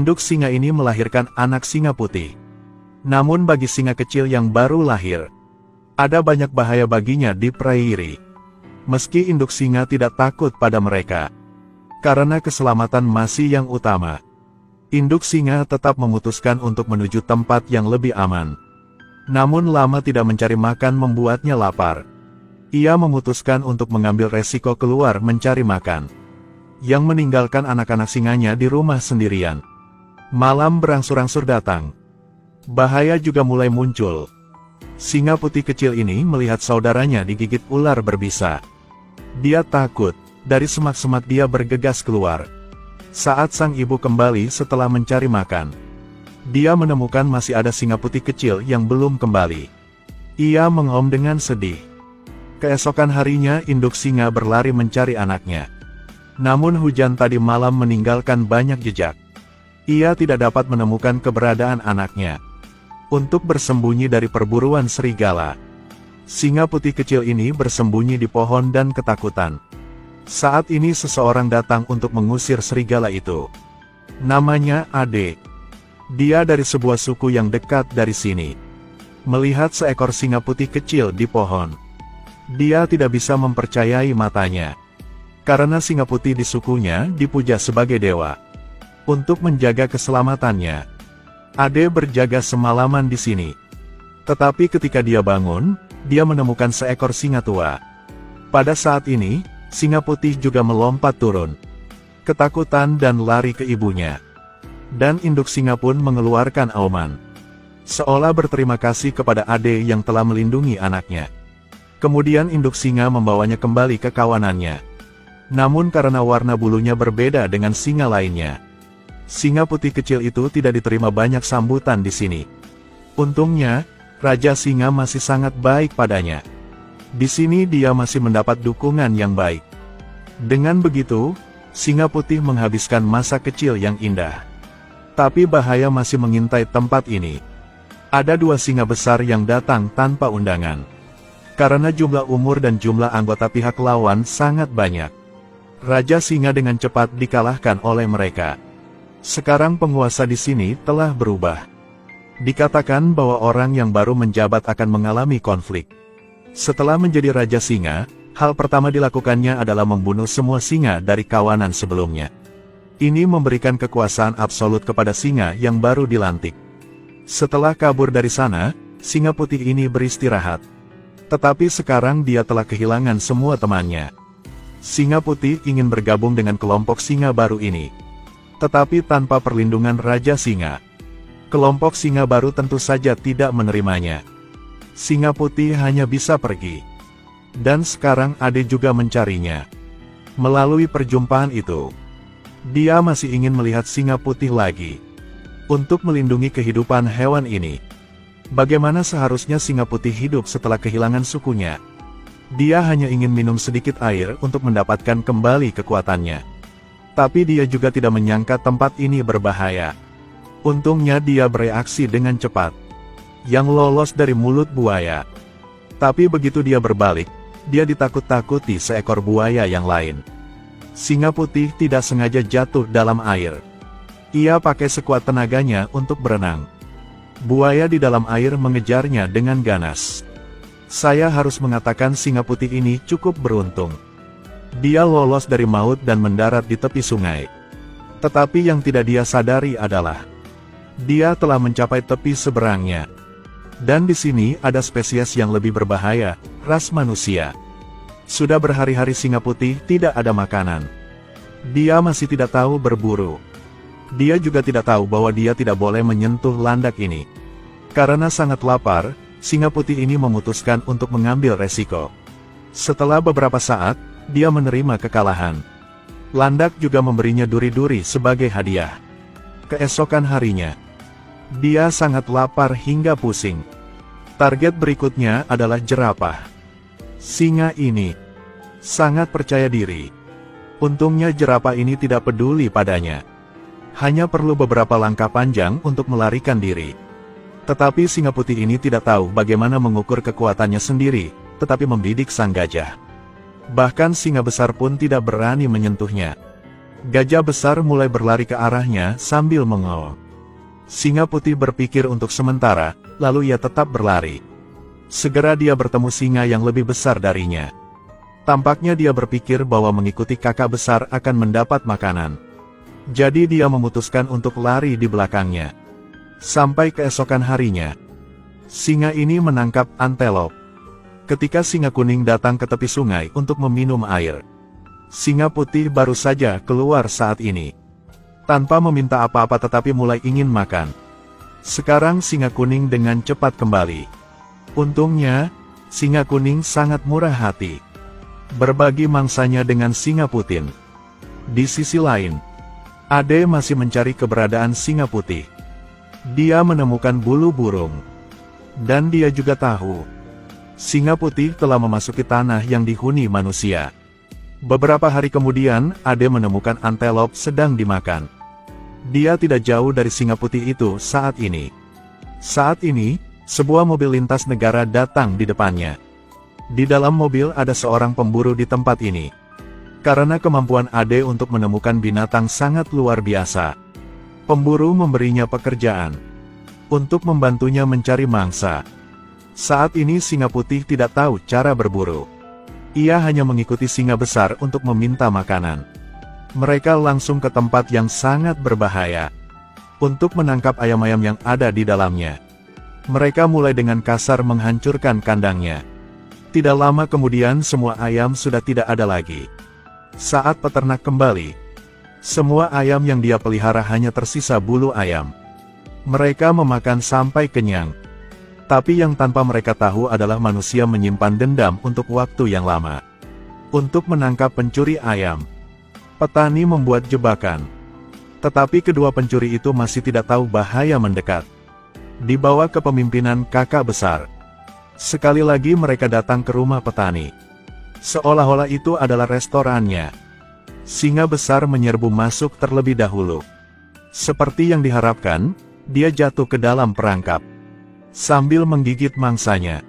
Induk singa ini melahirkan anak singa putih. Namun bagi singa kecil yang baru lahir, ada banyak bahaya baginya di prairie. Meski induk singa tidak takut pada mereka, karena keselamatan masih yang utama, induk singa tetap memutuskan untuk menuju tempat yang lebih aman. Namun lama tidak mencari makan membuatnya lapar. Ia memutuskan untuk mengambil resiko keluar mencari makan, yang meninggalkan anak-anak singanya di rumah sendirian. Malam berangsur-angsur datang. Bahaya juga mulai muncul. Singa putih kecil ini melihat saudaranya digigit ular berbisa. Dia takut, dari semak-semak dia bergegas keluar. Saat sang ibu kembali setelah mencari makan, dia menemukan masih ada singa putih kecil yang belum kembali. Ia mengaum dengan sedih. Keesokan harinya induk singa berlari mencari anaknya. Namun hujan tadi malam meninggalkan banyak jejak. Ia tidak dapat menemukan keberadaan anaknya. Untuk bersembunyi dari perburuan serigala, singa putih kecil ini bersembunyi di pohon dan ketakutan. Saat ini seseorang datang untuk mengusir serigala itu. Namanya Ade. Dia dari sebuah suku yang dekat dari sini. Melihat seekor singa putih kecil di pohon, dia tidak bisa mempercayai matanya. Karena singa putih di sukunya dipuja sebagai dewa. Untuk menjaga keselamatannya, Ade berjaga semalaman di sini. Tetapi ketika dia bangun, dia menemukan seekor singa tua. Pada saat ini, singa putih juga melompat turun. Ketakutan dan lari ke ibunya. Dan induk singa pun mengeluarkan auman, seolah berterima kasih kepada Ade yang telah melindungi anaknya. Kemudian induk singa membawanya kembali ke kawanannya. Namun karena warna bulunya berbeda dengan singa lainnya, singa putih kecil itu tidak diterima banyak sambutan di sini. Untungnya, Raja Singa masih sangat baik padanya. Di sini dia masih mendapat dukungan yang baik. Dengan begitu, singa putih menghabiskan masa kecil yang indah. Tapi bahaya masih mengintai tempat ini. Ada dua singa besar yang datang tanpa undangan. Karena jumlah umur dan jumlah anggota pihak lawan sangat banyak, Raja Singa dengan cepat dikalahkan oleh mereka. Sekarang penguasa di sini telah berubah. Dikatakan bahwa orang yang baru menjabat akan mengalami konflik. Setelah menjadi Raja Singa, hal pertama dilakukannya adalah membunuh semua singa dari kawanan sebelumnya. Ini memberikan kekuasaan absolut kepada singa yang baru dilantik. Setelah kabur dari sana, singa putih ini beristirahat. Tetapi sekarang dia telah kehilangan semua temannya. Singa putih ingin bergabung dengan kelompok singa baru ini. Tetapi tanpa perlindungan Raja Singa, kelompok singa baru tentu saja tidak menerimanya. Singa putih hanya bisa pergi. Dan sekarang Ade juga mencarinya. Melalui perjumpaan itu, dia masih ingin melihat singa putih lagi. Untuk melindungi kehidupan hewan ini, bagaimana seharusnya singa putih hidup setelah kehilangan sukunya? Dia hanya ingin minum sedikit air untuk mendapatkan kembali kekuatannya. Tapi dia juga tidak menyangka tempat ini berbahaya. Untungnya dia bereaksi dengan cepat. Yang lolos dari mulut buaya. Tapi begitu dia berbalik, dia ditakut-takuti seekor buaya yang lain. Singa putih tidak sengaja jatuh dalam air. Ia pakai sekuat tenaganya untuk berenang. Buaya di dalam air mengejarnya dengan ganas. Saya harus mengatakan singa putih ini cukup beruntung. Dia lolos dari maut dan mendarat di tepi sungai. Tetapi yang tidak dia sadari adalah, dia telah mencapai tepi seberangnya. Dan di sini ada spesies yang lebih berbahaya, ras manusia. Sudah berhari-hari singa putih tidak ada makanan. Dia masih tidak tahu berburu. Dia juga tidak tahu bahwa dia tidak boleh menyentuh landak ini. Karena sangat lapar, singa putih ini memutuskan untuk mengambil resiko. Setelah beberapa saat, dia menerima kekalahan. Landak juga memberinya duri-duri sebagai hadiah. Keesokan harinya, dia sangat lapar hingga pusing. Target berikutnya adalah jerapah. Singa ini sangat percaya diri. Untungnya jerapah ini tidak peduli padanya. Hanya perlu beberapa langkah panjang untuk melarikan diri. Tetapi singa putih ini tidak tahu bagaimana mengukur kekuatannya sendiri, tetapi membidik sang gajah. Bahkan singa besar pun tidak berani menyentuhnya. Gajah besar mulai berlari ke arahnya sambil mengol. Singa putih berpikir untuk sementara, lalu ia tetap berlari. Segera dia bertemu singa yang lebih besar darinya. Tampaknya dia berpikir bahwa mengikuti kakak besar akan mendapat makanan. Jadi dia memutuskan untuk lari di belakangnya. Sampai keesokan harinya, singa ini menangkap antelop. Ketika singa kuning datang ke tepi sungai untuk meminum air, singa putih baru saja keluar saat ini. Tanpa meminta apa-apa tetapi mulai ingin makan. Sekarang singa kuning dengan cepat kembali. Untungnya, singa kuning sangat murah hati. Berbagi mangsanya dengan singa putih. Di sisi lain, Ade masih mencari keberadaan singa putih. Dia menemukan bulu burung. Dan dia juga tahu, singa putih telah memasuki tanah yang dihuni manusia. Beberapa hari kemudian, Ade menemukan antelop sedang dimakan. Dia tidak jauh dari singa putih itu saat ini. Saat ini, sebuah mobil lintas negara datang di depannya. Di dalam mobil ada seorang pemburu di tempat ini. Karena kemampuan Ade untuk menemukan binatang sangat luar biasa, pemburu memberinya pekerjaan untuk membantunya mencari mangsa. Saat ini singa putih tidak tahu cara berburu. Ia hanya mengikuti singa besar untuk meminta makanan. Mereka langsung ke tempat yang sangat berbahaya untuk menangkap ayam-ayam yang ada di dalamnya. Mereka mulai dengan kasar menghancurkan kandangnya. Tidak lama kemudian semua ayam sudah tidak ada lagi. Saat peternak kembali, semua ayam yang dia pelihara hanya tersisa bulu ayam. Mereka memakan sampai kenyang. Tapi yang tanpa mereka tahu adalah manusia menyimpan dendam untuk waktu yang lama. Untuk menangkap pencuri ayam, petani membuat jebakan. Tetapi kedua pencuri itu masih tidak tahu bahaya mendekat. Dibawa ke pemimpinan kakak besar. Sekali lagi mereka datang ke rumah petani. Seolah-olah itu adalah restorannya. Singa besar menyerbu masuk terlebih dahulu. Seperti yang diharapkan, dia jatuh ke dalam perangkap. Sambil menggigit mangsanya,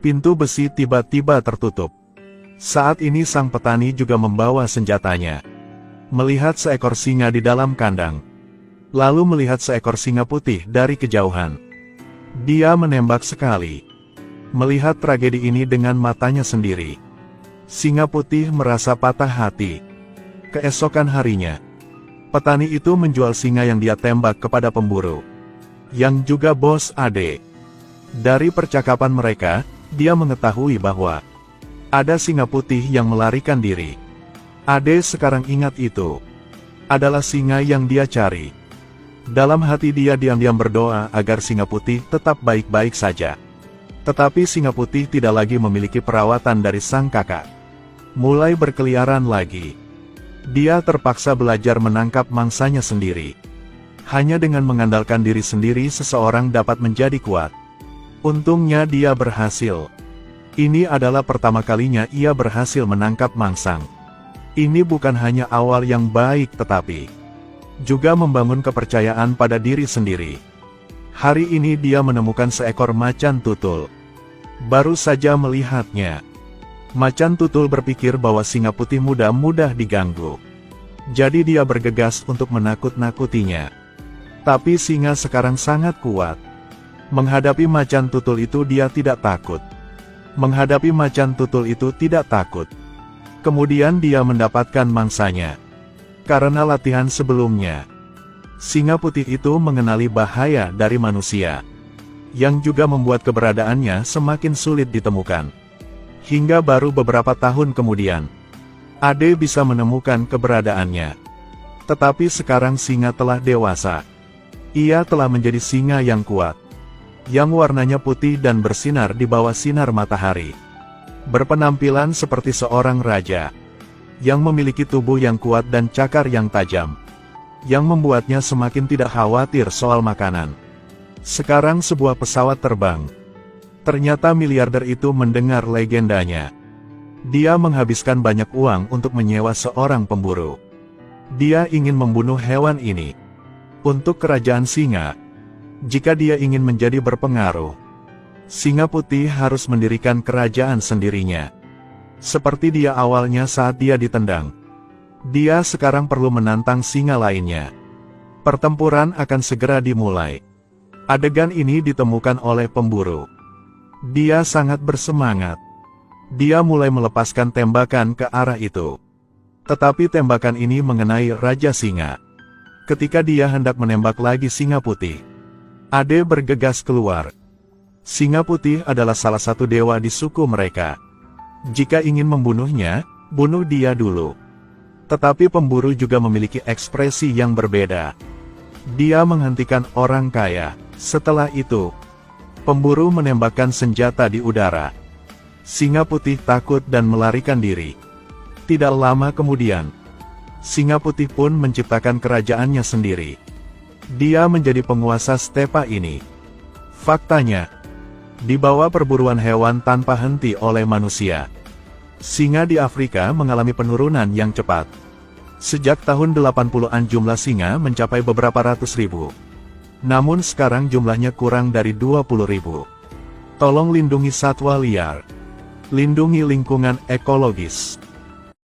pintu besi tiba-tiba tertutup. Saat ini sang petani juga membawa senjatanya. Melihat seekor singa di dalam kandang, lalu melihat seekor singa putih dari kejauhan, dia menembak sekali. Melihat tragedi ini dengan matanya sendiri, singa putih merasa patah hati. Keesokan harinya, petani itu menjual singa yang dia tembak kepada pemburu, yang juga bos Ade. Dari percakapan mereka, dia mengetahui bahwa ada singa putih yang melarikan diri. Ade sekarang ingat itu adalah singa yang dia cari. Dalam hati dia diam-diam berdoa agar singa putih tetap baik-baik saja. Tetapi singa putih tidak lagi memiliki perawatan dari sang kakak. Mulai berkeliaran lagi. Dia terpaksa belajar menangkap mangsanya sendiri. Hanya dengan mengandalkan diri sendiri seseorang dapat menjadi kuat. Untungnya dia berhasil. Ini adalah pertama kalinya ia berhasil menangkap mangsang. Ini bukan hanya awal yang baik tetapi juga membangun kepercayaan pada diri sendiri. Hari ini dia menemukan seekor macan tutul. Baru saja melihatnya, macan tutul berpikir bahwa singa putih mudah diganggu. Jadi dia bergegas untuk menakut-nakutinya. Tapi singa sekarang sangat kuat. Menghadapi macan tutul itu dia tidak takut. Menghadapi macan tutul itu tidak takut. Kemudian dia mendapatkan mangsanya. Karena latihan sebelumnya, singa putih itu mengenali bahaya dari manusia, yang juga membuat keberadaannya semakin sulit ditemukan. Hingga baru beberapa tahun kemudian, Ade bisa menemukan keberadaannya. Tetapi sekarang singa telah dewasa. Ia telah menjadi singa yang kuat, yang warnanya putih dan bersinar di bawah sinar matahari. Berpenampilan seperti seorang raja, yang memiliki tubuh yang kuat dan cakar yang tajam, yang membuatnya semakin tidak khawatir soal makanan. Sekarang sebuah pesawat terbang. Ternyata miliarder itu mendengar legendanya. Dia menghabiskan banyak uang untuk menyewa seorang pemburu. Dia ingin membunuh hewan ini untuk kerajaan singa. Jika dia ingin menjadi berpengaruh, singa putih harus mendirikan kerajaan sendirinya. Seperti dia awalnya saat dia ditendang. Dia sekarang perlu menantang singa lainnya. Pertempuran akan segera dimulai. Adegan ini ditemukan oleh pemburu. Dia sangat bersemangat. Dia mulai melepaskan tembakan ke arah itu. Tetapi tembakan ini mengenai Raja Singa. Ketika dia hendak menembak lagi singa putih, Ade bergegas keluar. Singa putih adalah salah satu dewa di suku mereka. Jika ingin membunuhnya, bunuh dia dulu. Tetapi pemburu juga memiliki ekspresi yang berbeda. Dia menghentikan orang kaya. Setelah itu, pemburu menembakkan senjata di udara. Singa putih takut dan melarikan diri. Tidak lama kemudian, singa putih pun menciptakan kerajaannya sendiri. Dia menjadi penguasa stepa ini. Faktanya, di bawah perburuan hewan tanpa henti oleh manusia, singa di Afrika mengalami penurunan yang cepat. Sejak tahun 80-an jumlah singa mencapai beberapa ratus ribu. Namun sekarang jumlahnya kurang dari 20.000. Tolong lindungi satwa liar. Lindungi lingkungan ekologis.